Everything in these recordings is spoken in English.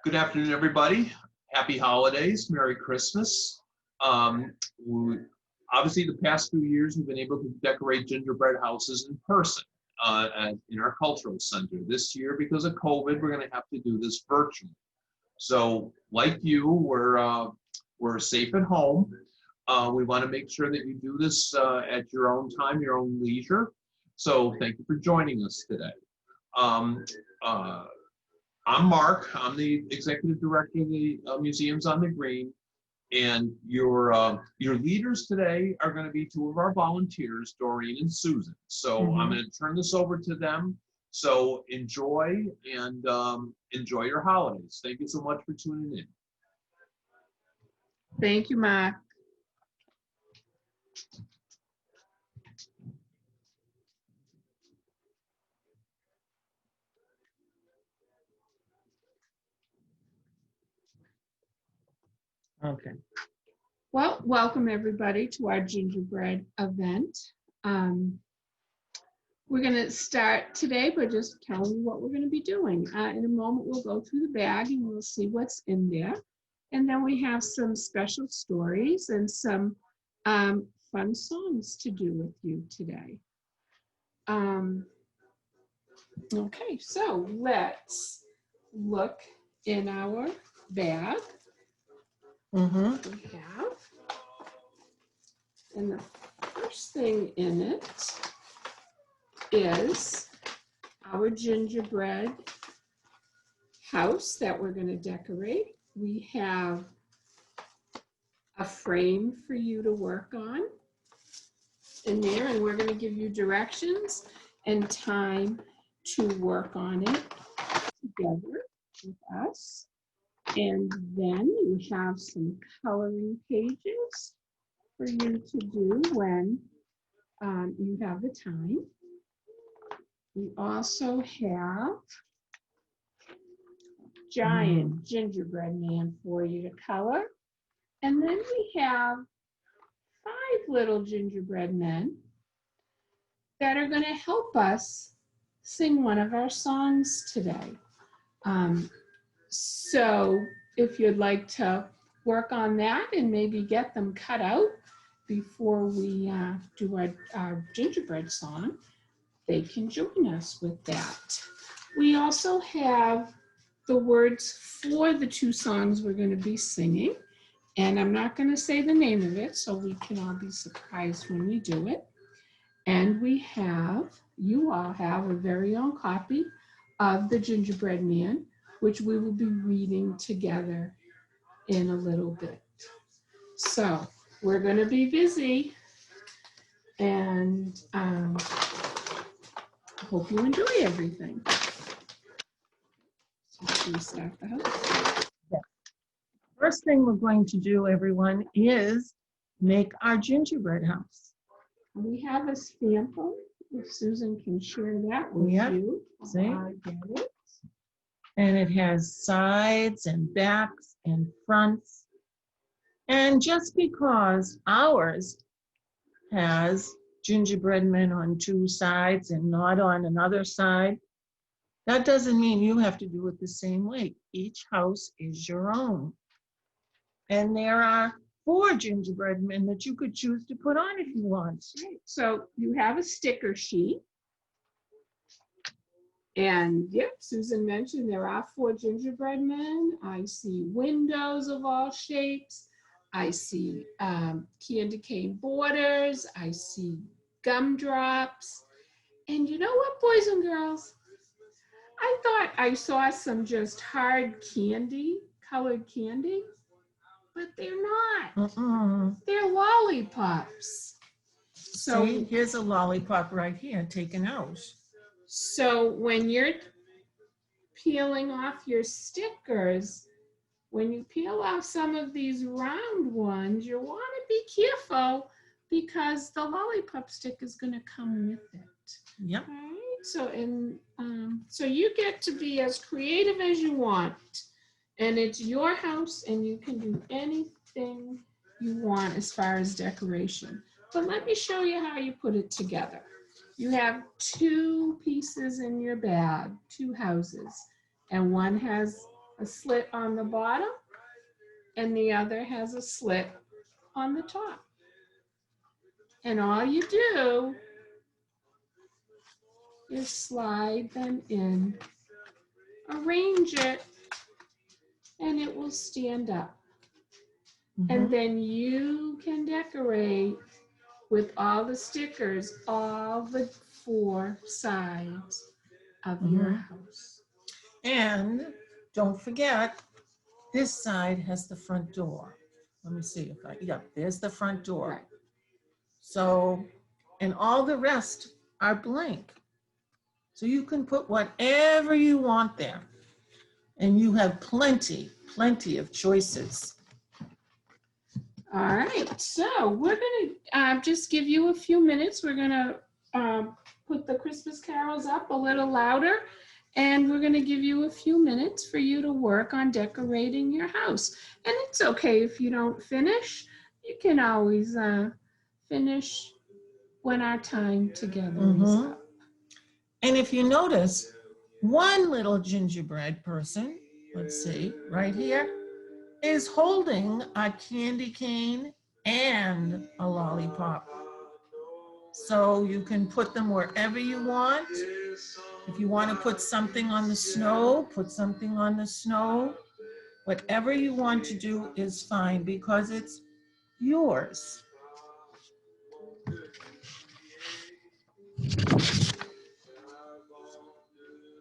Good afternoon, everybody. Happy holidays. Merry Christmas. Um, we, Obviously, the past few years, we've been able to decorate gingerbread houses in person in our cultural center. This year, because of COVID, we're going to have to do this virtually. So, like you, we're safe at home. We want to make sure that you do this at your own time, your own leisure. So, thank you for joining us today. Um, uh, I'm Mark. I'm the executive director of the Museums on the Green, and your leaders today are going to be two of our volunteers, Doreen and Susan. So I'm going to turn this over to them. So enjoy and enjoy your holidays. Thank you so much for tuning in. Thank you, Mark. Okay. Well, welcome everybody to our gingerbread event. We're going to start today by just telling you what we're going to be doing. In a moment, we'll go through the bag and we'll see what's in there. And then we have some special stories and some fun songs to do with you today. Okay, so let's look in our bag. We have, and the first thing in it is our gingerbread house that we're going to decorate. We have a frame for you to work on in there, and we're going to give you directions and time to work on it together with us. And then you have some coloring pages for you to do when you have the time. We also have a giant gingerbread man for you to color. And then we have 5 little gingerbread men that are going to help us sing one of our songs today. So if you'd like to work on that and maybe get them cut out before we do our gingerbread song, they can join us with that. We also have the words for the 2 songs we're going to be singing, and I'm not going to say the name of it so we can all be surprised when we do it. And you all have a very own copy of the Gingerbread Man, which we will be reading together in a little bit. So we're going to be busy, and I hope you enjoy everything. So should we start the house? Yeah. First thing we're going to do, everyone, is make our gingerbread house. We have a sample, if Susan can share that with you. See? Get it. And it has sides and backs and fronts. And just because ours has gingerbread men on 2 sides and not on another side, that doesn't mean you have to do it the same way. Each house is your own. And there are 4 gingerbread men that you could choose to put on if you want. Right. So you have a sticker sheet. And yep, Susan mentioned there are 4 gingerbread men. I see windows of all shapes. I see candy cane borders. I see gumdrops. And you know what, boys and girls? I thought I saw some just hard candy, colored candy, but they're not. They're lollipops. So see, here's a lollipop right here taken out. So when you're peeling off your stickers, when you peel off some of these round ones, you want to be careful because the lollipop stick is going to come with it. Yep. All right. So you get to be as creative as you want, and it's your house, and you can do anything you want as far as decoration. But let me show you how you put it together. You have 2 pieces in your bag, 2 houses, and one has a slit on the bottom, and the other has a slit on the top. And all you do is slide them in, arrange it, and it will stand up. And then you can decorate with all the stickers, all the 4 sides of your house. And don't forget, this side has the front door. Let me see if there's the front door. Right. So, and all the rest are blank. So you can put whatever you want there. And you have plenty of choices. All right, so we're gonna just give you a few minutes. We're gonna put the Christmas carols up a little louder, and we're gonna give you a few minutes for you to work on decorating your house. And it's okay if you don't finish. You can always finish when our time together is up. And if you notice, one little gingerbread person, let's see, right here, is holding a candy cane and a lollipop. So you can put them wherever you want. If you want to put something on the snow, put something on the snow. Whatever you want to do is fine because it's yours.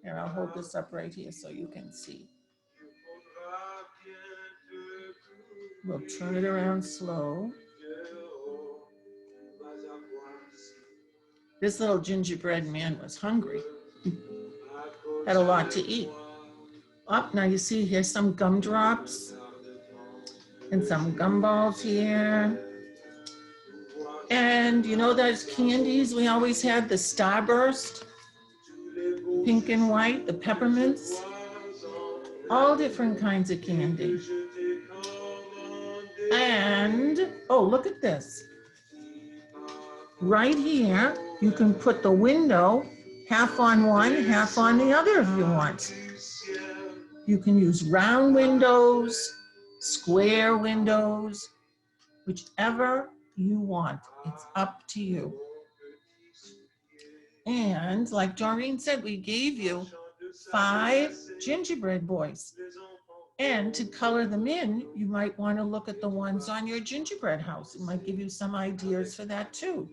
Here, I'll hold this up right here so you can see. We'll turn it around slow. This little gingerbread man was hungry. Had a lot to eat. Oh, now you see here's some gumdrops and some gumballs here. And you know those candies we always had, the Starburst, pink and white, the peppermints, all different kinds of candy. And, oh, look at this. Right here, you can put the window half on one, half on the other if you want. You can use round windows, square windows, whichever you want. It's up to you. And like Doreen said, we gave you 5 gingerbread boys. And to color them in, you might want to look at the ones on your gingerbread house. It might give you some ideas for that too.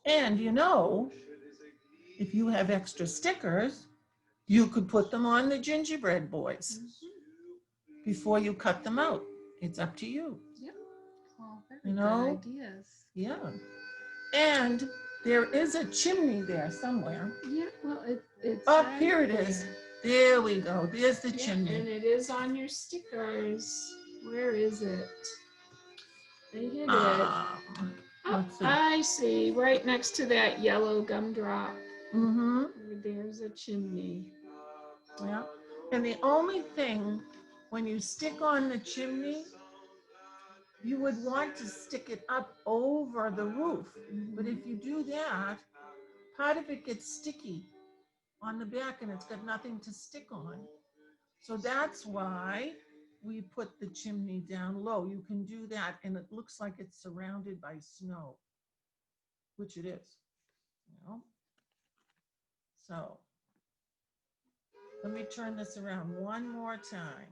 And you know, if you have extra stickers, you could put them on the gingerbread boys before you cut them out. It's up to you. Yep. Well, very You know? good ideas. Yeah. And there is a chimney there somewhere. Yeah, well, it's Oh, right here it there. is. There we go. There's the Yeah, chimney. and it is on your stickers. Where is it? I hid it. Um, Oh, let's see. I see. Right next to that yellow gumdrop. Mm-hmm. There's a chimney. Yeah. And the only thing, when you stick on the chimney, you would want to stick it up over the roof. But if you do that, part of it gets sticky on the back and it's got nothing to stick on. So that's why we put the chimney down low. You can do that and it looks like it's surrounded by snow, which it is, you know. So let me turn this around one more time.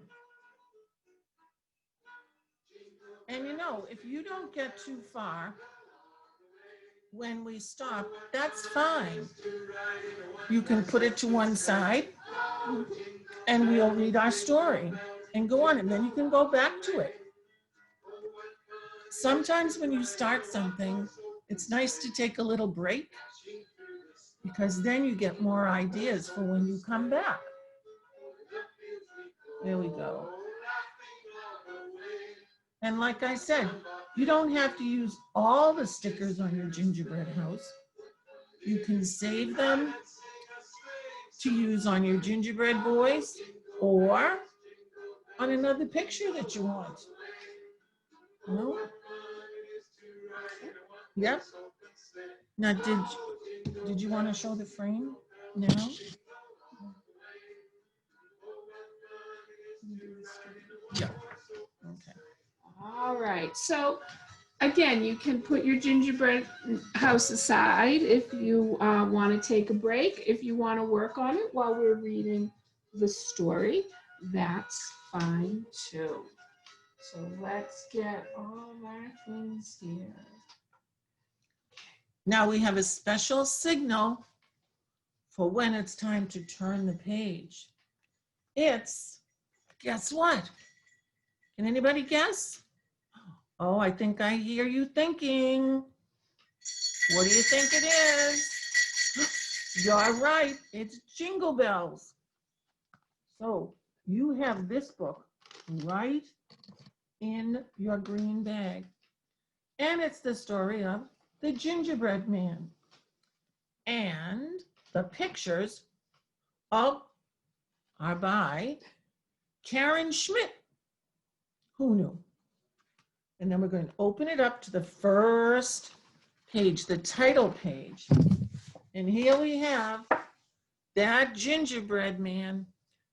And you know, if you don't get too far, when we stop, that's fine. You can put it to one side and we'll read our story and go on, and then you can go back to it. Sometimes when you start something, it's nice to take a little break because then you get more ideas for when you come back. There we go. And like I said, you don't have to use all the stickers on your gingerbread house. You can save them to use on your gingerbread boys or on another picture that you want. No? Yep. Now, did you want to show the frame now? All right, so again, you can put your gingerbread house aside if you want to take a break. If you want to work on it while we're reading the story, that's fine too. So let's get all our things here. Now we have a special signal for when it's time to turn the page. It's, guess what? Can anybody guess? Oh, I think I hear you thinking. What do you think it is? You're right, it's Jingle Bells. So you have this book right in your green bag. And it's the story of the Gingerbread Man. And the pictures are by Karen Schmidt. Who knew? And then we're going to open it up to the first page, the title page. And here we have that gingerbread man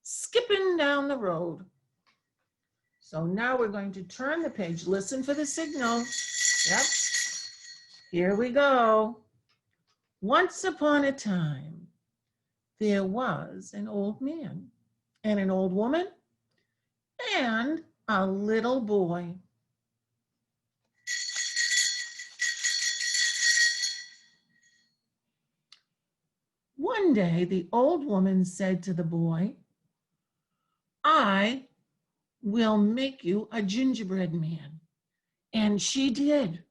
skipping down the road. So now we're going to turn the page. Listen for the signal. Yep. Here we go. Once upon a time, there was an old man and an old woman and a little boy. One day, the old woman said to the boy, I will make you a gingerbread man. And she did.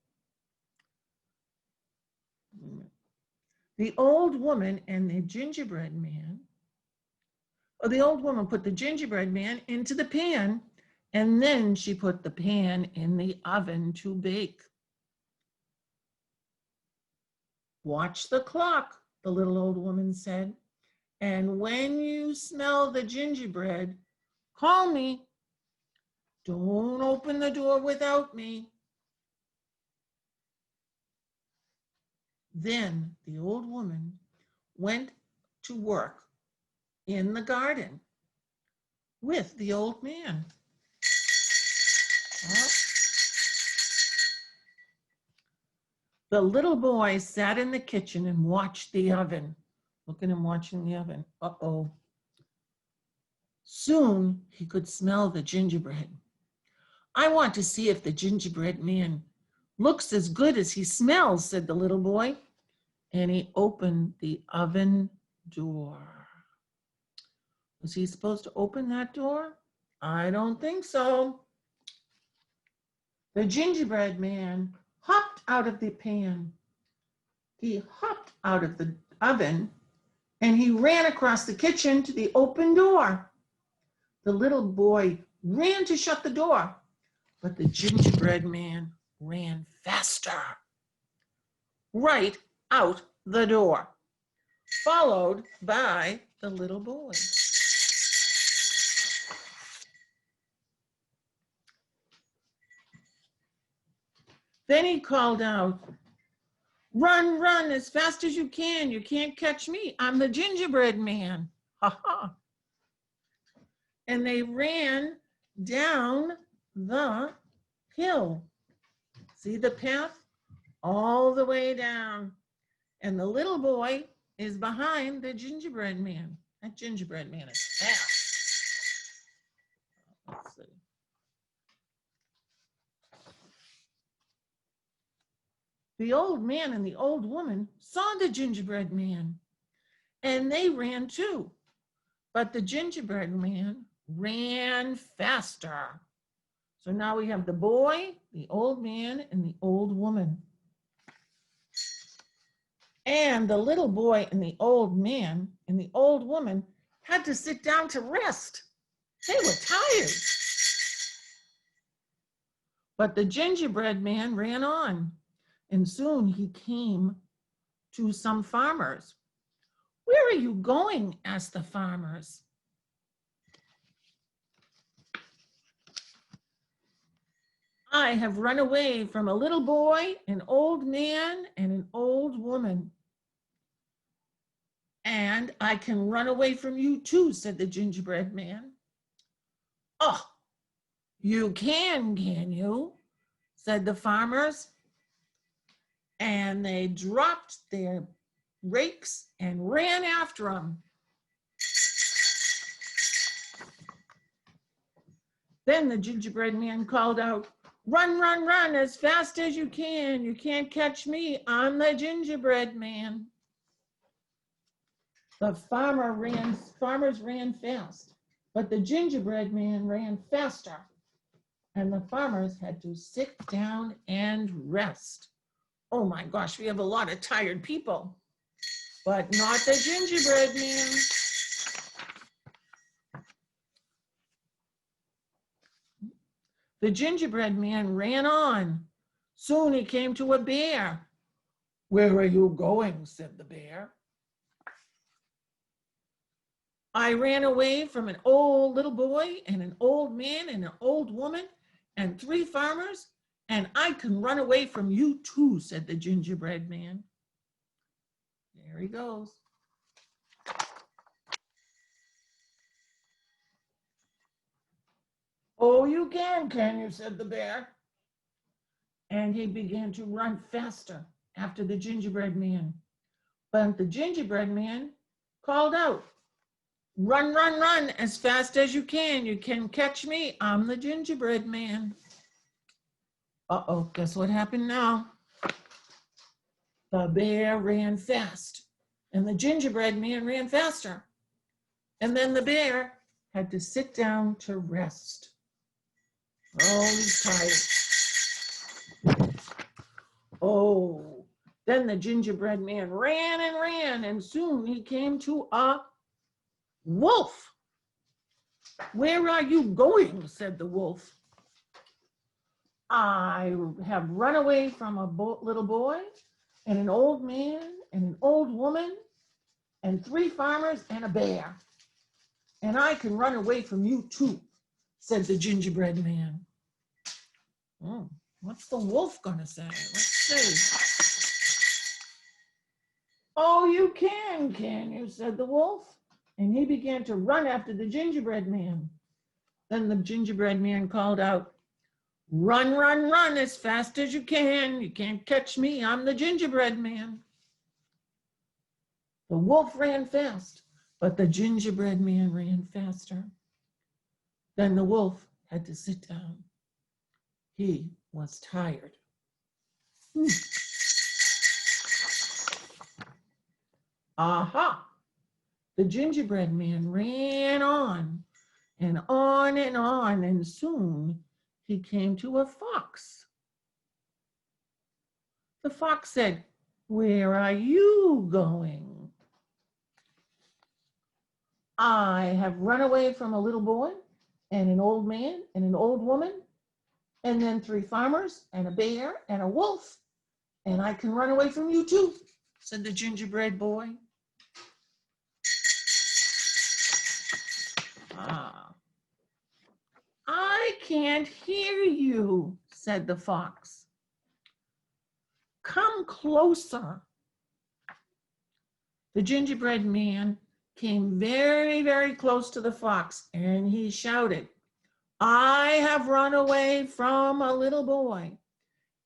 The old woman and the gingerbread man, or the old woman put the gingerbread man into the pan, and then she put the pan in the oven to bake. Watch the clock, the little old woman said, and when you smell the gingerbread, call me. Don't open the door without me. Then the old woman went to work in the garden with the old man. The little boy sat in the kitchen and watched the oven. Look at him watching the oven. Uh-oh. Soon he could smell the gingerbread. I want to see if the gingerbread man looks as good as he smells, said the little boy. And he opened the oven door. Was he supposed to open that door? I don't think so. The gingerbread man hopped out of the pan. He hopped out of the oven and he ran across the kitchen to the open door. The little boy ran to shut the door, but the gingerbread man ran faster. Right out the door, followed by the little boy. Then he called out, run, run as fast as you can. You can't catch me. I'm the gingerbread man. Ha ha. And they ran down the hill. See the path? All the way down. And the little boy is behind the gingerbread man. That gingerbread man is fast. Let's see. The old man and the old woman saw the gingerbread man, and they ran too. But the gingerbread man ran faster. So now we have the boy, the old man, and the old woman. And the little boy and the old man and the old woman had to sit down to rest. They were tired. But the gingerbread man ran on, and soon he came to some farmers. Where are you going? Asked the farmers. I have run away from a little boy, an old man, and an old woman. And I can run away from you too, said the gingerbread man. Oh, you can you? said the farmers. And they dropped their rakes and ran after him. Then the gingerbread man called out, "Run, run, run as fast as you can. You can't catch me. I'm the gingerbread man." The farmers ran fast, but the gingerbread man ran faster, and the farmers had to sit down and rest. Oh my gosh, we have a lot of tired people, but not the gingerbread man. The gingerbread man ran on. Soon he came to a bear. "Where are you going?" said the bear. "I ran away from an old little boy and an old man and an old woman and 3 farmers, and I can run away from you too," said the gingerbread man. There he goes. "Oh, you can you?" said the bear. And he began to run faster after the gingerbread man. But the gingerbread man called out, "Run, run, run as fast as you can. You can catch me. I'm the gingerbread man." Uh-oh, guess what happened now? The bear ran fast, and the gingerbread man ran faster. And then the bear had to sit down to rest. Oh, he's tired. Oh, then the gingerbread man ran and ran, and soon he came to a wolf. "Where are you going?" said the wolf. "I have run away from a little boy and an old man and an old woman and 3 farmers and a bear. And I can run away from you too," said the gingerbread man. What's the wolf gonna say? Let's see. "Oh, you can you?" said the wolf. And he began to run after the gingerbread man. Then the gingerbread man called out, "Run, run, run as fast as you can. You can't catch me. I'm the gingerbread man." The wolf ran fast, but the gingerbread man ran faster. Then the wolf had to sit down. He was tired. Aha! The gingerbread man ran on and on and on, and soon he came to a fox. The fox said, "Where are you going?" "I have run away from a little boy and an old man and an old woman, and then 3 farmers and a bear and a wolf, and I can run away from you too," said the gingerbread boy. "I can't hear you," said the fox. "Come closer." The gingerbread man came very, very close to the fox, and he shouted, "I have run away from a little boy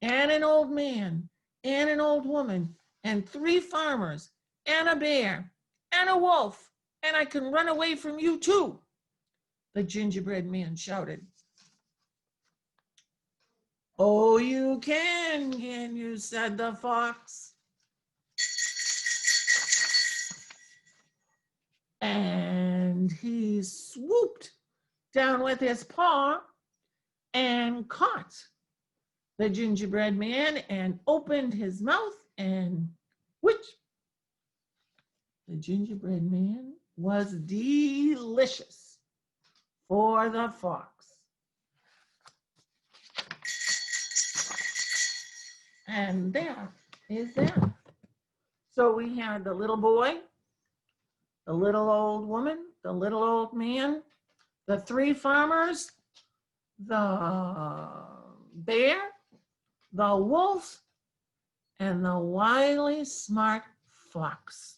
and an old man and an old woman and 3 farmers and a bear and a wolf, and I can run away from you too," the gingerbread man shouted. "Oh, you can you?" said the fox. And he swooped down with his paw and caught the gingerbread man and opened his mouth, and which the gingerbread man was delicious for the fox. And there is that. So we had the little boy, the little old woman, the little old man, the 3 farmers, the bear, the wolf, and the wily smart fox.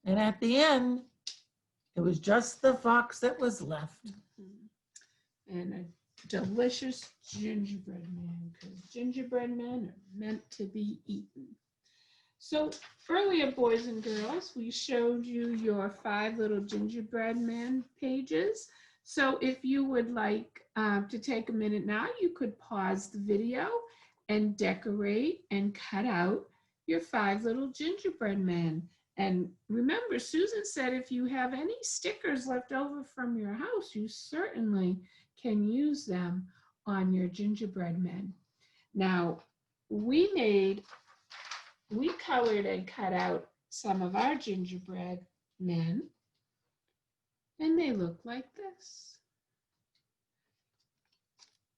And at the end, it was just the fox that was left. And a delicious gingerbread man, because gingerbread men are meant to be eaten. So earlier, boys and girls, we showed you your 5 little gingerbread man pages. So if you would like to take a minute now, you could pause the video and decorate and cut out your 5 little gingerbread men. And remember, Susan said if you have any stickers left over from your house, you certainly can use them on your gingerbread men. Now, we colored and cut out some of our gingerbread men, and they look like this.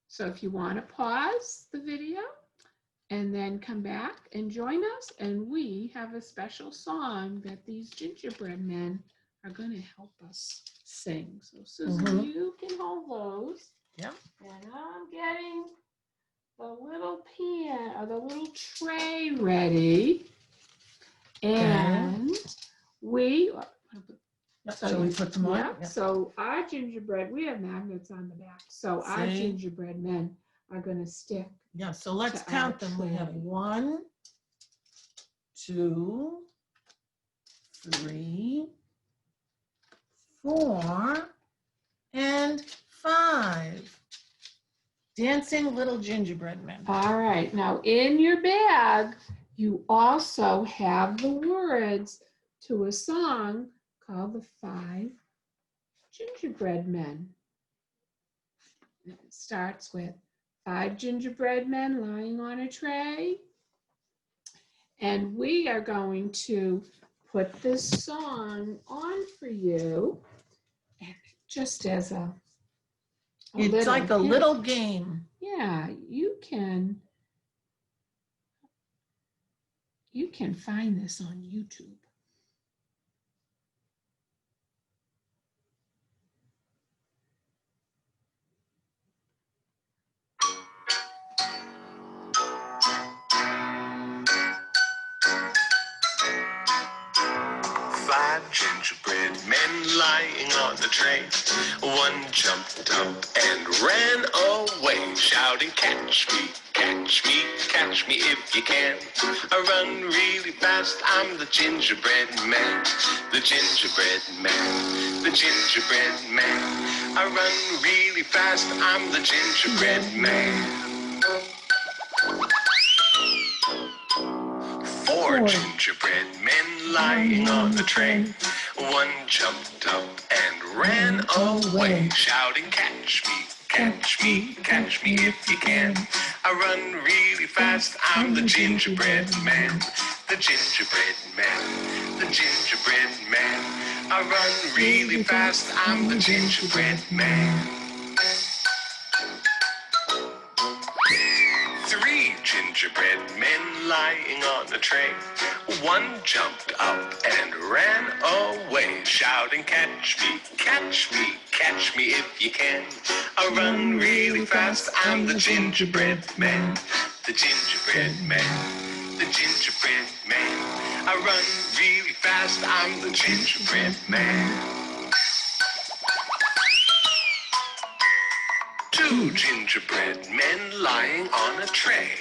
So if you want to pause the video and then come back and join us, and we have a special song that these gingerbread men are going to help us sing. So Susan, you can hold those. Yep. And I'm getting the little pan or the little tray ready. And we Shall we put them on? yeah, Yep. so our gingerbread, we have magnets on the back. So our gingerbread men are going to stick. Yeah, so let's to count our them. We have tray. 1, 2, 3, 4, and 5. Dancing little gingerbread men. All right, now in your bag, you also have the words to a song called The 5 Gingerbread Men. It starts with 5 gingerbread men lying on a tray. And we are going to put this song on for you, and just as It's like a hint. little game. Yeah, you can find this on YouTube. Five gingerbread men lying on the tray. One jumped up and ran away, shouting, "Catch me, catch me, catch me if you can. I run really fast, I'm the gingerbread man, the gingerbread man, the gingerbread man. I run really fast, I'm the gingerbread man." 4 gingerbread men lying on the tray. One jumped up and ran away, shouting, "Catch me, catch me, catch me if you can. I run really fast, I'm the gingerbread man, the gingerbread man, the gingerbread man. I run really fast, I'm the gingerbread man." 3 gingerbread men lying on the tray. One jumped up and ran away, shouting, "Catch me, catch me, catch me if you can. I run really fast, I'm the gingerbread man, the gingerbread man, the gingerbread man. I run really fast, I'm the gingerbread man." 2 gingerbread men lying on a tray.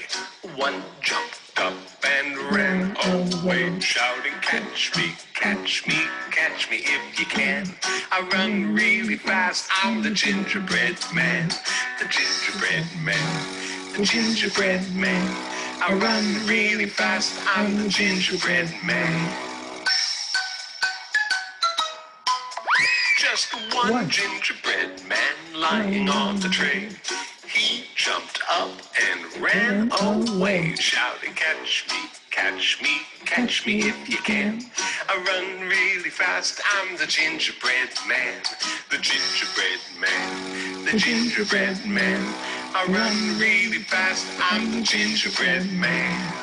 One jumped up and ran away, shouting, "Catch me, catch me, catch me if you can. I run really fast, I'm the gingerbread man, the gingerbread man, the gingerbread man. I run really fast, I'm the gingerbread man." Just one gingerbread man lying on the tray. He jumped up and ran away, shouting, "Catch me, catch me, catch me if you can. I run really fast, I'm the gingerbread man, the gingerbread man, the gingerbread man. I run really fast, I'm the gingerbread man."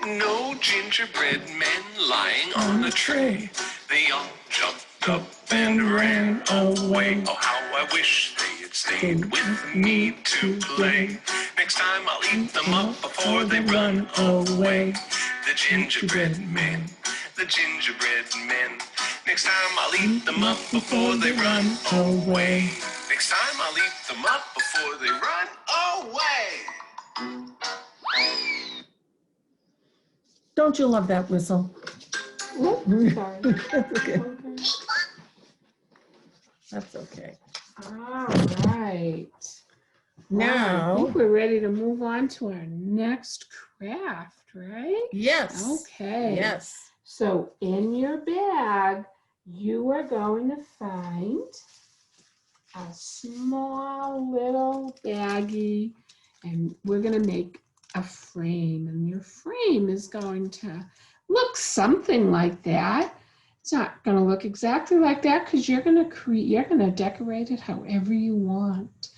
No gingerbread men lying on a tray. They all jumped up and ran away. Oh, how I wish they had stayed with me to play. Next time I'll eat them up before they run away. The gingerbread men, the gingerbread men. Next time I'll eat them up before they run away. Next time I'll eat them up before they run away. Don't you love that whistle? Oops, sorry. That's okay. Okay. That's okay. All right. Well, I Now, think we're ready to move on to our next craft, right? yes. Okay. Yes. So in your bag, you are going to find a small little baggie, and we're going to make a frame. And your frame is going to look something like that. It's not going to look exactly like that because you're going to decorate it however you want.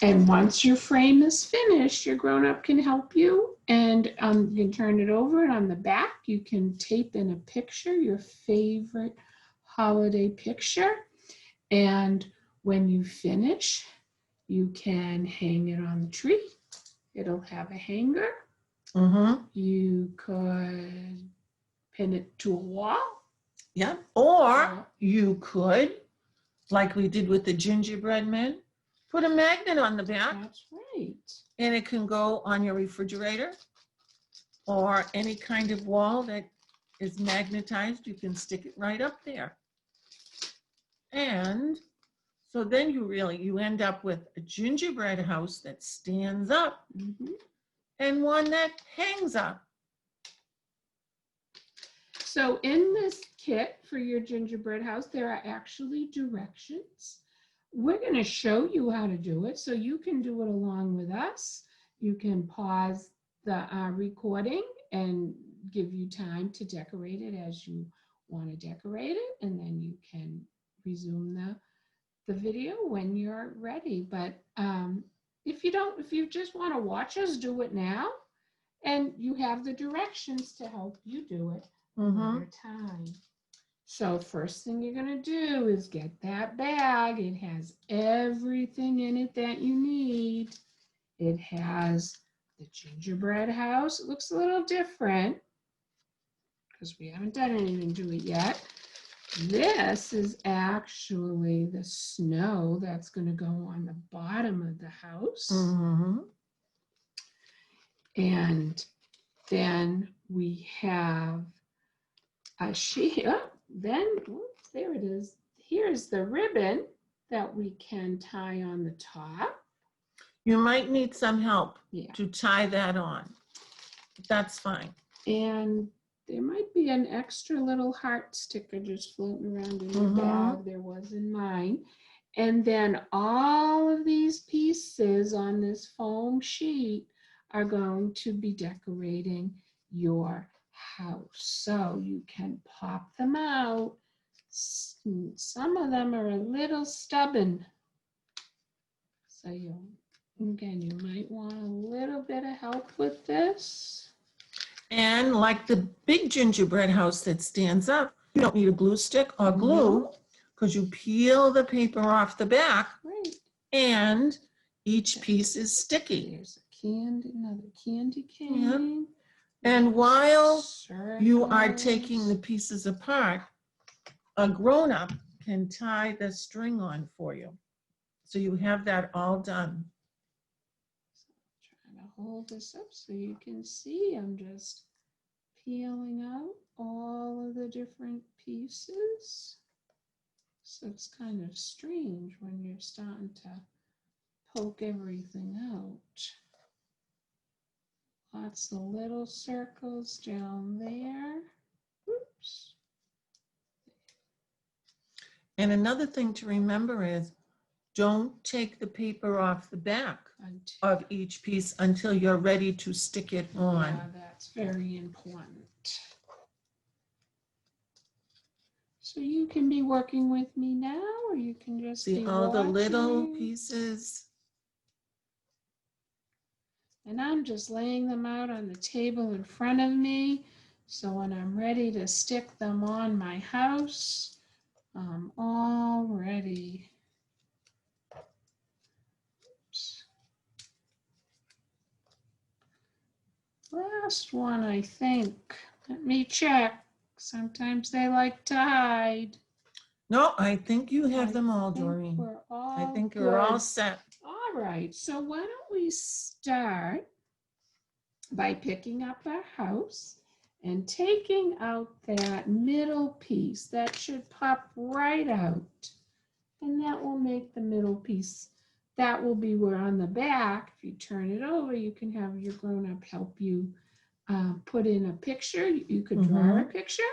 And once your frame is finished, your grown-up can help you, and you can turn it over, and on the back you can tape in a picture, your favorite holiday picture. And when you finish, you can hang it on the tree. It'll have a hanger. Mm-hmm. You could pin it to a wall. Yeah. Or you could, like we did with the gingerbread men, put a magnet on the back, That's right. and it can go on your refrigerator or any kind of wall that is magnetized. You can stick it right up there. And so then you end up with a gingerbread house that stands up Mhm. and one that hangs up. So in this kit for your gingerbread house, there are actually directions. We're going to show you how to do it so you can do it along with us. You can pause the recording and give you time to decorate it as you want to decorate it, and then you can resume the video when you're ready. But if you just want to watch us do it now, and you have the directions to help you do it another time. So first thing you're going to do is get that bag. It has everything in it that you need. It has the gingerbread house. It looks a little different because we haven't done anything to it yet. This is actually the snow that's going to go on the bottom of the house. Mm-hmm. And then we have a sheet. Oh, then, oops, there it is. Here's the ribbon that we can tie on the top. You might need some help Yeah. to tie that on. That's fine. And there might be an extra little heart sticker just floating around in your bag. There was in mine. And then all of these pieces on this foam sheet are going to be decorating your house. So you can pop them out. Some of them are a little stubborn. So you might want a little bit of help with this. And like the big gingerbread house that stands up, you don't need a glue stick or glue because you peel the paper off the back. Right. And each piece is sticky. There's another candy cane. And while you are Circles. taking the pieces apart, a grown-up can tie the string on for you. So you have that all done. Trying to hold this up so you can see. I'm just peeling out all of the different pieces. So it's kind of strange when you're starting to poke everything out. Lots of little circles down there. Oops. And another thing to remember is don't take the paper off the back of each piece until you're ready to stick it on. Yeah, that's very important. So you can be working with me now, or you can just See be all the little watching. pieces. And I'm just laying them out on the table in front of me. So when I'm ready to stick them on my house, I'm all ready. Oops. Last one, I think. Let me check. Sometimes they like to hide. No, I think you have I them all, think Doreen. we're all I think you're all good. set. All right, so why don't we start by picking up our house and taking out that middle piece. That should pop right out. And that will make the middle piece. That will be where on the back, if you turn it over, you can have your grown-up help you put in a picture. You could draw a picture.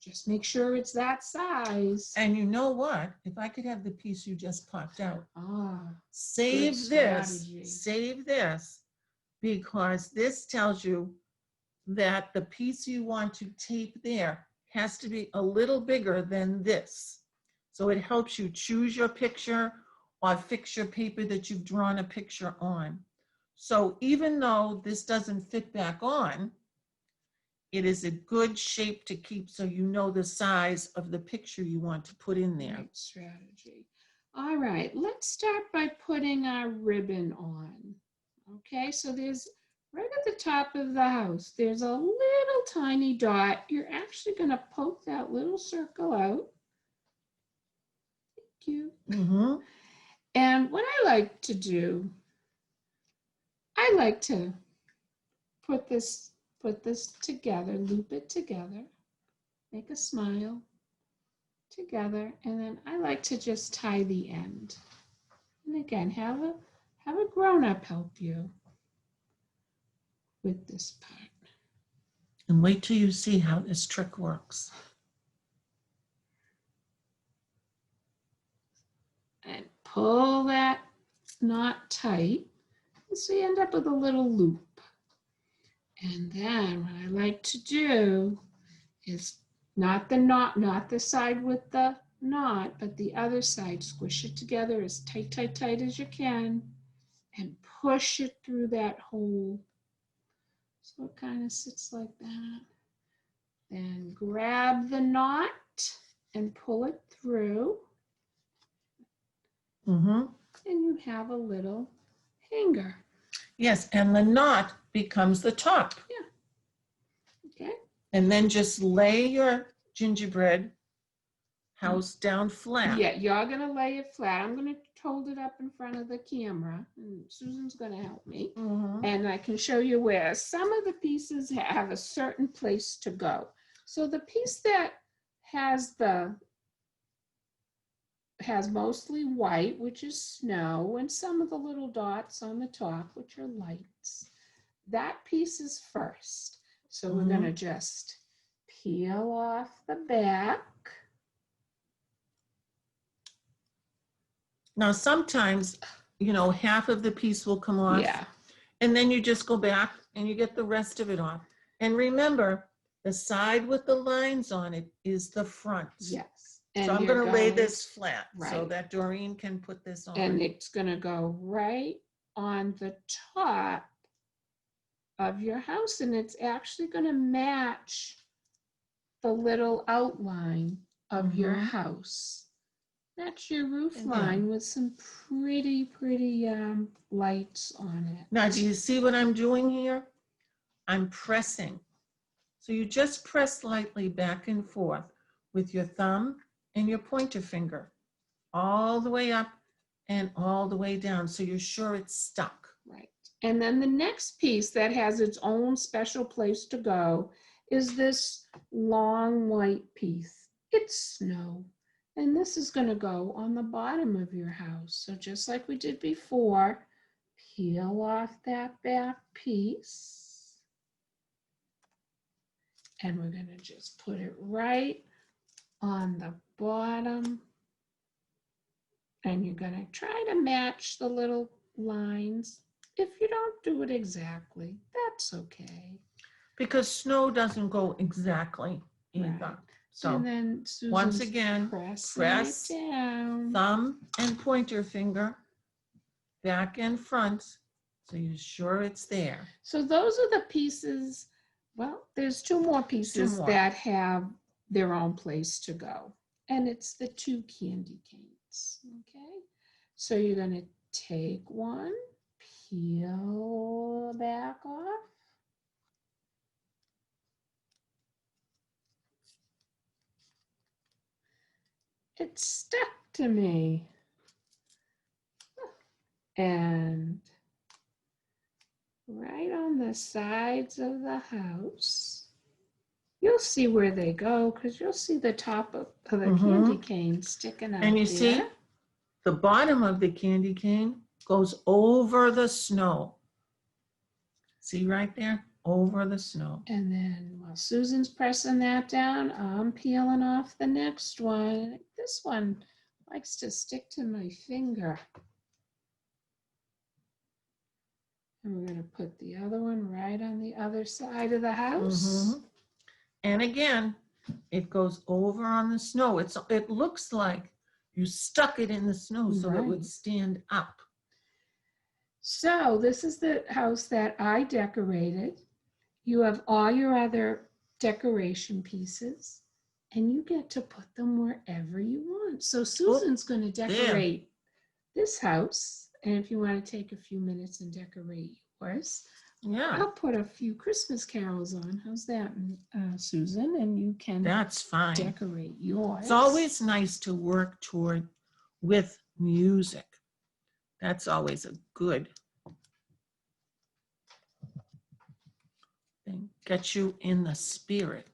Just make sure it's that size. And you know what? If I could have the piece you just popped out, Good strategy. save this, because this tells you that the piece you want to tape there has to be a little bigger than this. So it helps you choose your picture or fix your paper that you've drawn a picture on. So even though this doesn't fit back on, it is a good shape to keep so you know the size of the picture you want to put in there. Great strategy. All right, let's start by putting our ribbon on. Okay, so there's right at the top of the house, there's a little tiny dot. You're actually going to poke that little circle out. Thank you. And what I like to do, I like to put this together, loop it together, make a smile together, and then I like to just tie the end. And again, have a grown-up help you with this part. And wait till you see how this trick works. And pull that knot tight, so you end up with a little loop. And then what I like to do is not the knot, not the side with the knot, but the other side. Squish it together as tight as you can and push it through that hole. So it kind of sits like that. Then grab the knot and pull it through. And you have a little hanger. Yes, and the knot becomes the top. Yeah. Okay. And then just lay your gingerbread house down flat. Yeah, you're going to lay it flat. I'm going to hold it up in front of the camera, and Susan's going to help me. And I can show you where some of the pieces have a certain place to go. So the piece that has mostly white, which is snow, and some of the little dots on the top, which are lights, that piece is first. So we're going to just peel off the back. Now, sometimes, you know, half of the piece will come off. Yeah. And then you just go back and you get the rest of it off. And remember, the side with the lines on it is the front. Yes. So I'm going to lay this flat so right. that Doreen can put this on. And it's going to go right on the top of your house. And it's actually going to match the little outline of your house. That's your roof line with some pretty lights on it. Now, do you see what I'm doing here? I'm pressing. So you just press lightly back and forth with your thumb and your pointer finger, all the way up and all the way down, so you're sure it's stuck. Right. And then the next piece that has its own special place to go is this long white piece. It's snow. And this is going to go on the bottom of your house. So just like we did before, peel off that back piece. And we're going to just put it right on the bottom. And you're going to try to match the little lines. If you don't do it exactly, that's okay. Because snow doesn't go exactly either. Right. So and then once again, press down. Thumb and pointer finger back and front, so you're sure it's there. So those are the pieces. Well, there's two more pieces that have their own place to go. And it's the two candy canes. Okay. So you're going to take one, peel the back off. it stuck to me. And right on the sides of the house, you'll see where they go because you'll see the top of the candy cane sticking out And you there. see, the bottom of the candy cane goes over the snow. See right there? Over the snow. And then while Susan's pressing that down, I'm peeling off the next one. This one likes to stick to my finger. And we're going to put the other one right on the other side of the house. And again, it goes over on the snow. It looks like you stuck it in the snow so it would Right. stand up. So this is the house that I decorated. You have all your other decoration pieces and you get to put them wherever you want. So Susan's going to decorate this house. And if you want to take a few minutes and decorate yours, Yeah, I'll put a few Christmas carols on. How's that, Susan? And you can that's fine. decorate yours. It's always nice to work with music. That's always a good thing. Get you in the spirit.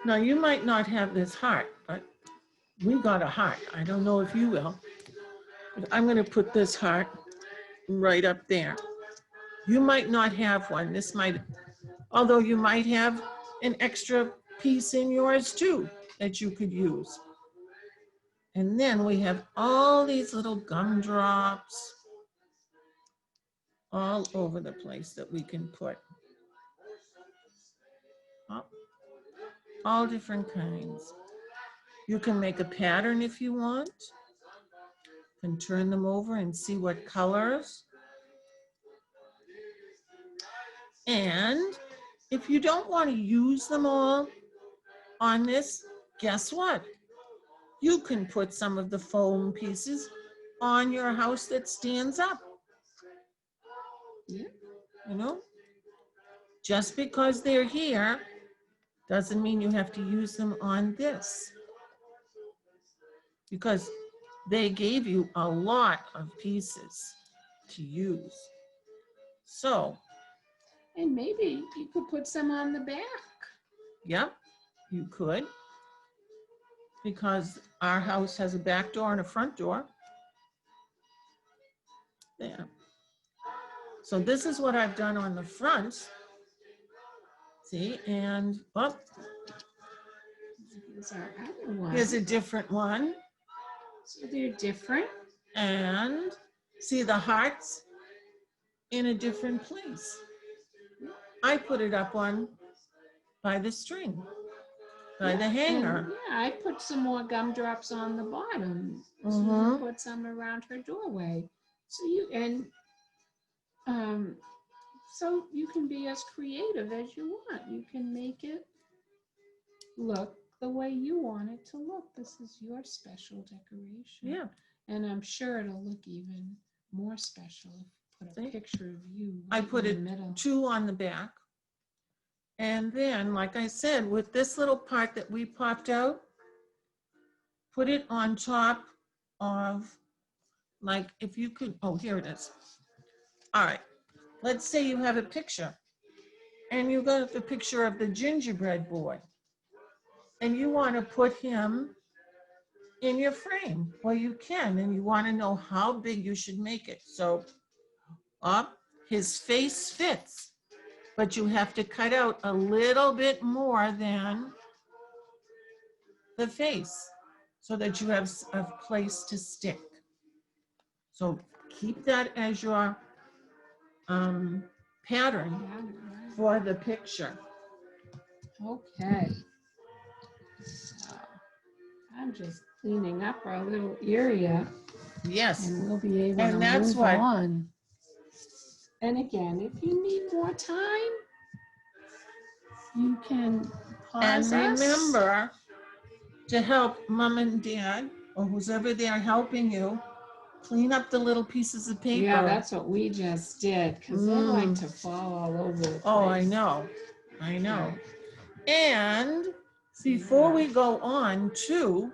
Now, you might not have this heart, but we got a heart. I don't know if you will, but I'm going to put this heart right up there. You might not have one. This might, although you might have an extra piece in yours too that you could use. And then we have all these little gumdrops all over the place that we can put. All different kinds. You can make a pattern if you want. You can turn them over and see what colors. And if you don't want to use them all on this, guess what? You can put some of the foam pieces on your house that stands up. Yeah. You know, just because they're here doesn't mean you have to use them on this, because they gave you a lot of pieces to use. So, And maybe you could put some on the back. yeah, you could, because our house has a back door and a front door. There. So this is what I've done on the front. See, and oh, Here's our other one. here's a different one. So they're different. And see the hearts in a different place. I put it up on by the string, by the hanger. And, yeah, I put some more gumdrops on the bottom. Susan put some around her doorway. So so you can be as creative as you want. You can make it look the way you want it to look. This is your special decoration. Yeah. And I'm sure it'll look even more special if you put a picture of you I right put in it the middle. 2 on the back. And then, like I said, with this little part that we popped out, put it on top of, like, if you could, oh, here it is. All right, let's say you have a picture and you got the picture of the gingerbread boy and you want to put him in your frame. Well, you can, and you want to know how big you should make it. So up, his face fits, but you have to cut out a little bit more than the face so that you have a place to stick. So keep that as your pattern for the picture. Okay. So I'm just cleaning up our little area. Yes. And we'll be able And to that's move what- on. And again, if you need more time, you can pause us. remember to help mom and dad, or who's ever there helping you, clean up the little pieces of paper. Yeah, that's what we just did, because they like Mm. to fall all over the place. Oh, I know. And before we go on to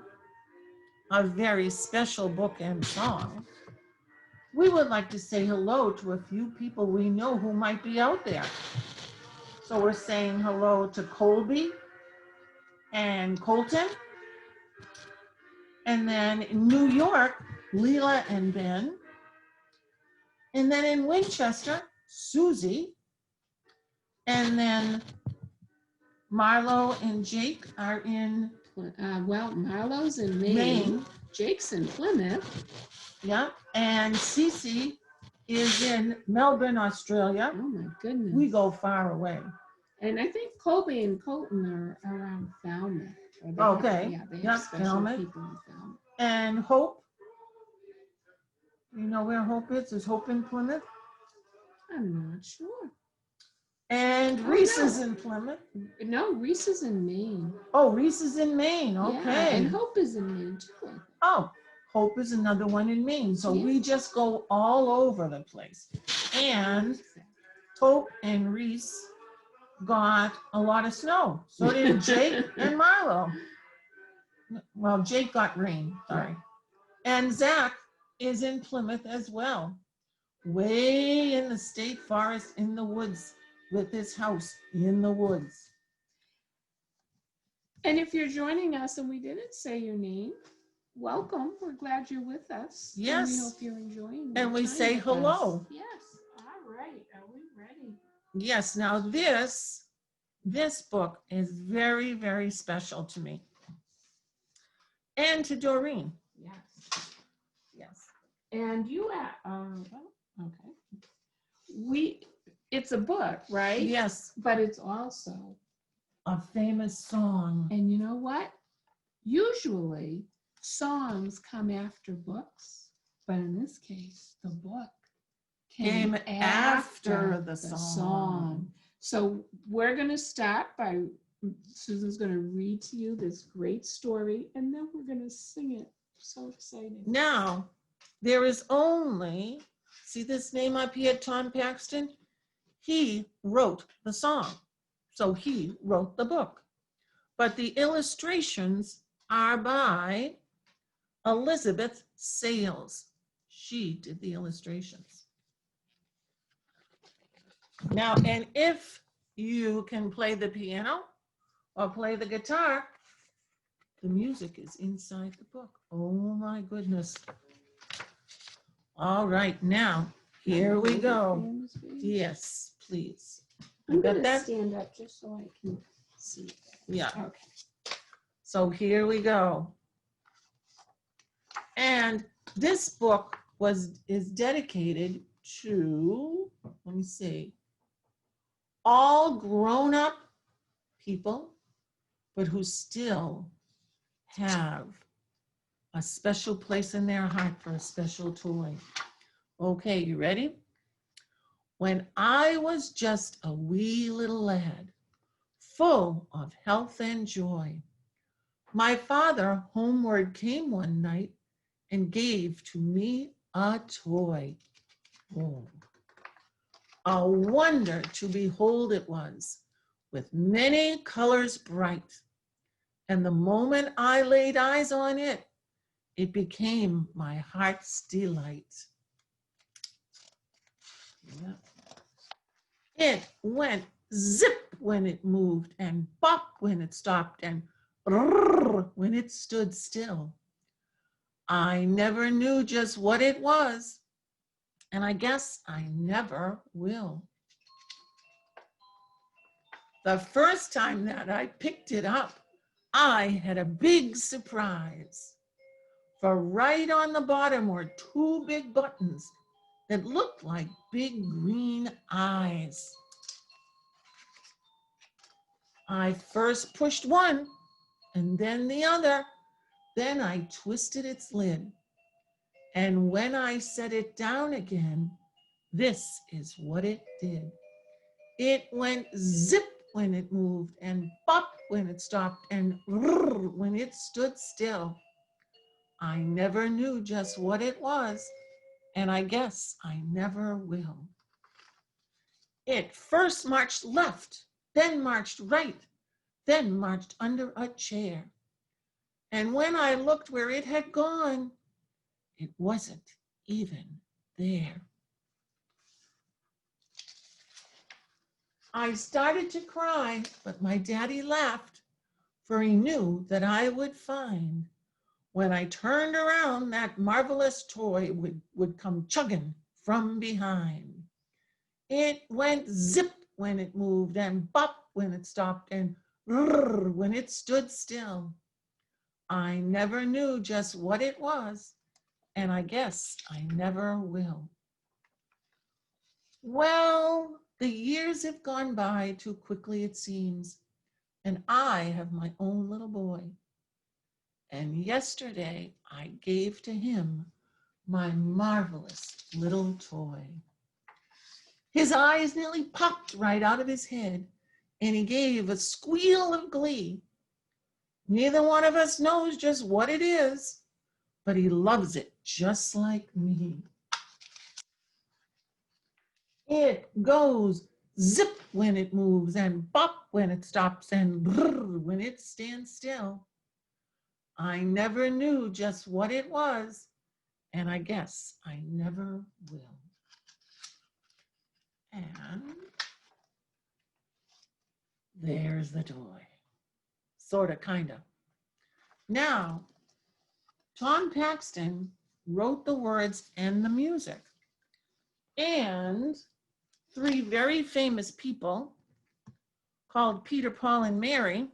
a very special book and song, we would like to say hello to a few people we know who might be out there. So we're saying hello to Colby and Colton. And then in New York, Leela and Ben. And then in Winchester, Susie. And then Marlo and Jake are in Well, Marlo's in Maine. Maine. Jake's in Plymouth. Yeah. And Cece is in Melbourne, Australia. Oh my goodness. We go far away. And I think Colby and Colton are around Falmouth. Okay. They Yep, have special Falmouth. people in Falmouth. And Hope. You know where Hope is? Is Hope in Plymouth? I'm not sure. And Oh, Reese no. is in Plymouth. No, Reese is in Maine. Oh, Reese is in Maine. Yeah, Okay. and Hope is in Maine too. Oh, Hope is another one in Maine. So we just go all over the place. And Hope and Reese got a lot of snow. So did Jake and Marlo. Well, Jake got rain, sorry. And Zach is in Plymouth as well. Way in the state forest in the woods with his house in the woods. And if you're joining us and we didn't say your name, welcome. We're glad you're with us. Yes. And we hope you're enjoying And we your time say with hello. us. Yes. All right. Are we ready? Yes, now this book is very, very special to me. And to Doreen. Yes. Yes. And you okay. It's a book, right? Yes. But it's also A famous song. and you know what? Usually songs come after books, but in this case, the book came after the song. So we're going to start by Susan's going to read to you this great story, and then we're going to sing it. So exciting. Now, there is only, see this name up here, Tom Paxton? He wrote the song. So he wrote the book. But the illustrations are by Elizabeth Sales. She did the illustrations. Now, and if you can play the piano or play the guitar, the music is inside the book. Oh my goodness. All right, now, here we go. Yes, please. I'm got going to that? stand up just so I can see. Yeah. Okay. So here we go. And this book is dedicated to, let me see, all grown-up people, but who still have a special place in their heart for a special toy. Okay, you ready? When I was just a wee little lad, full of health and joy, my father homeward came one night and gave to me a toy. Oh. A wonder to behold it was, with many colors bright. And the moment I laid eyes on it, it became my heart's delight. Yeah. It went zip when it moved, and bop when it stopped, and brrr when it stood still. I never knew just what it was, and I guess I never will. The first time that I picked it up, I had a big surprise. For right on the bottom were two big buttons that looked like big green eyes. I first pushed one and then the other. Then I twisted its lid. And when I set it down again, this is what it did. It went zip when it moved, and bop when it stopped, and rrr when it stood still. I never knew just what it was, and I guess I never will. It first marched left, then marched right, then marched under a chair. And when I looked where it had gone, it wasn't even there. I started to cry, but my daddy laughed, for he knew that I would find when I turned around, that marvelous toy would come chugging from behind. It went zip when it moved, and bop when it stopped, and rrr when it stood still. I never knew just what it was, and I guess I never will. Well, the years have gone by too quickly, it seems, and I have my own little boy. And yesterday I gave to him my marvelous little toy. His eyes nearly popped right out of his head, and he gave a squeal of glee. Neither one of us knows just what it is, but he loves it just like me. It goes zip when it moves, and bop when it stops, and brrr when it stands still. I never knew just what it was, and I guess I never will. And there's the toy. Sorta, kinda. Now, Tom Paxton wrote the words and the music. And 3 very famous people called Peter, Paul, and Mary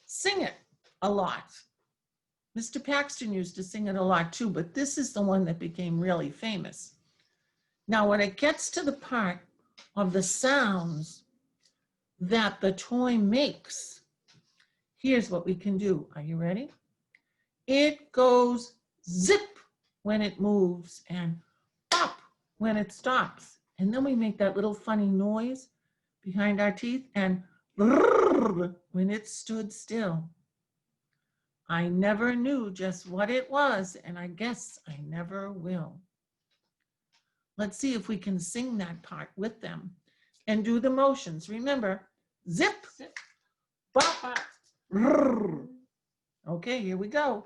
sing it a lot. Mr. Paxton used to sing it a lot too, but this is the one that became really famous. Now, when it gets to the part of the sounds that the toy makes, here's what we can do. Are you ready? It goes zip when it moves and pop when it stops. And then we make that little funny noise behind our teeth and brrr when it stood still. I never knew just what it was, and I guess I never will. Let's see if we can sing that part with them and do the motions. Remember, zip, Zip. bop, bop, brrr. Okay, here we go.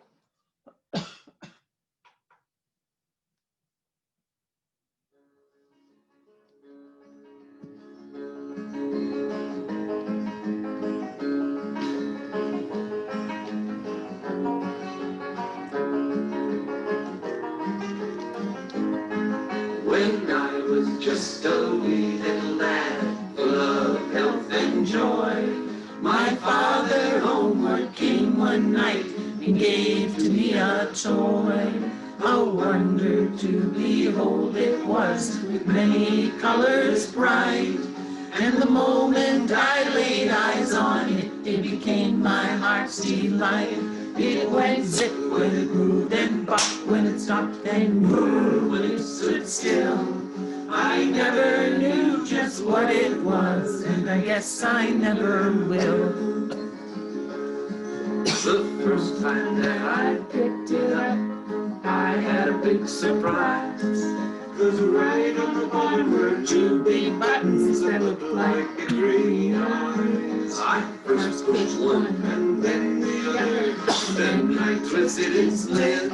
When I was just a wee little lad, full of health and joy, my father homeward came one night and gave to me a toy. A wonder to behold it was, with many colors bright. And the moment I laid eyes on it, it became my heart's delight. It went zip when it moved, and bop when it stopped, and brrr when it stood still. I never knew just what it was, and I guess I never will. The first time that I picked it up, I had a big surprise. 'Cause right on the bottom were 2 big buttons that looked like green eyes. I first pushed one and then the other, then I twisted its lid.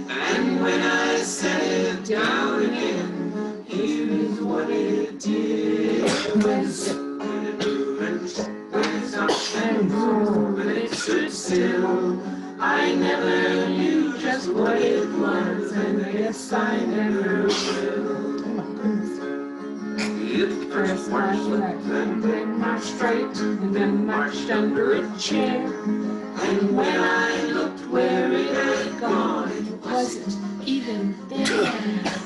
And when I set it down again, here's what it did. It went zip when it moved, and zip when it stopped, and boom when it stood still. I never knew just what it was, and I guess I never will. It first marched left, and then marched straight, and then marched under a chair. And when I looked where it had gone, it wasn't even there.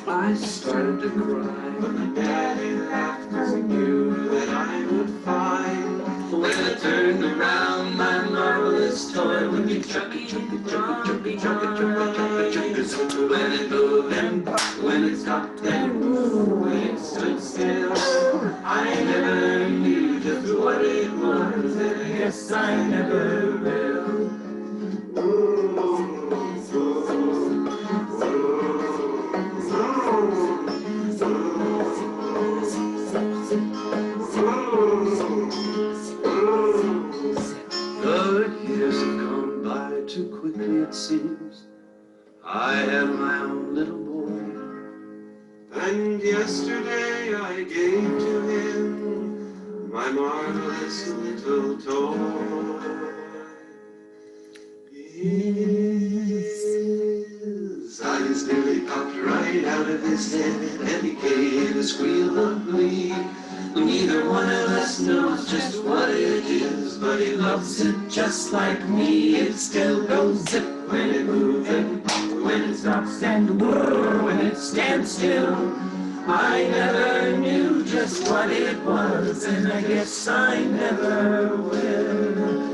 I started to cry, but my daddy laughed, 'cause he knew that I would find. When I turned around, my marvelous toy would be chugga chugga chugga chugga chugga chugga chugga chugga chugga. When it moved and popped, when it stopped and moved, when it stood still, I never knew guess I never will. The years have gone by too quickly, it seems. I have my own little boy, and yesterday I gave to him my marvelous little toy. His eyes nearly popped right out of his head, and he gave a squeal of glee. Neither one of us knows just what it is, but he loves it just like me. It still goes zip when it moves, and when it stops, and whir when it stands still. I never knew just what it was, and I guess I never will.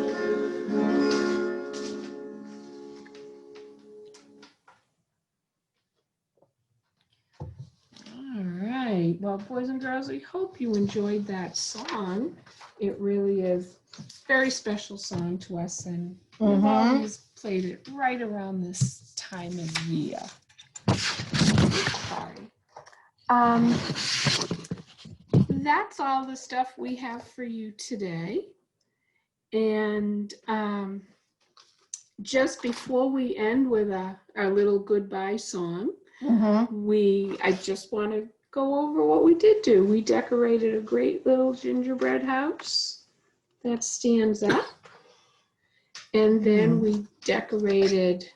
All right. Well, boys and girls, we hope you enjoyed that song. It really is a very special song to us, and we've always played it right around this time of year. Sorry. That's all the stuff we have for you today. And just before we end with our little goodbye song, I just want to go over what we did do. We decorated a great little gingerbread house that stands up. And then we decorated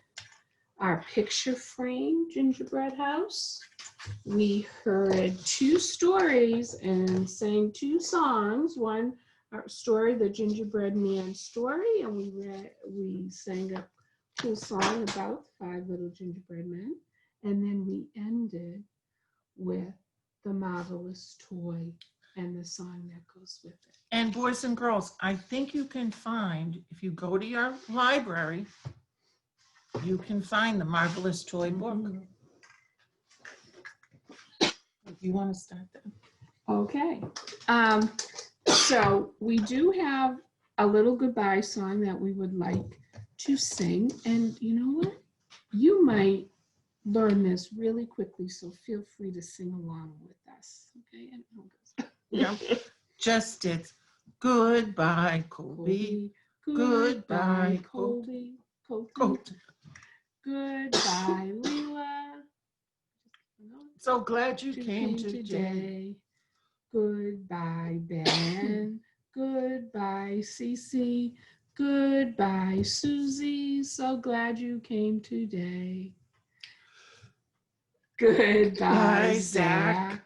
our picture frame gingerbread house. We heard 2 stories and sang 2 songs. One story, the Gingerbread Man story, and we sang a cool song about 5 little gingerbread men. And then we ended with the marvelous toy and the song that goes with it. And boys and girls, I think you can find, if you go to your library, you can find the Marvelous Toy book. If you want to start that. Okay. So we do have a little goodbye song that we would like to sing. And you know what? You might learn this really quickly, so feel free to sing along with us. Okay? And Yeah. Just it's goodbye, Colby. Goodbye, Colby. Colt. Goodbye, Leela. So glad you came today. Goodbye, Ben. Goodbye, Cece. Goodbye, Susie. So glad you came today. Goodbye, Zach.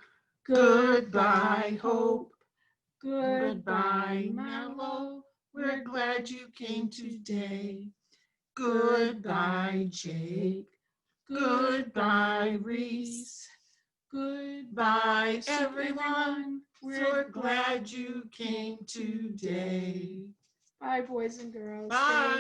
Goodbye, Hope. Goodbye, Mallow. We're glad you came today. Goodbye, Jake. Goodbye, Reese. Goodbye, everyone. We're glad you came today. Bye, boys and girls. Bye.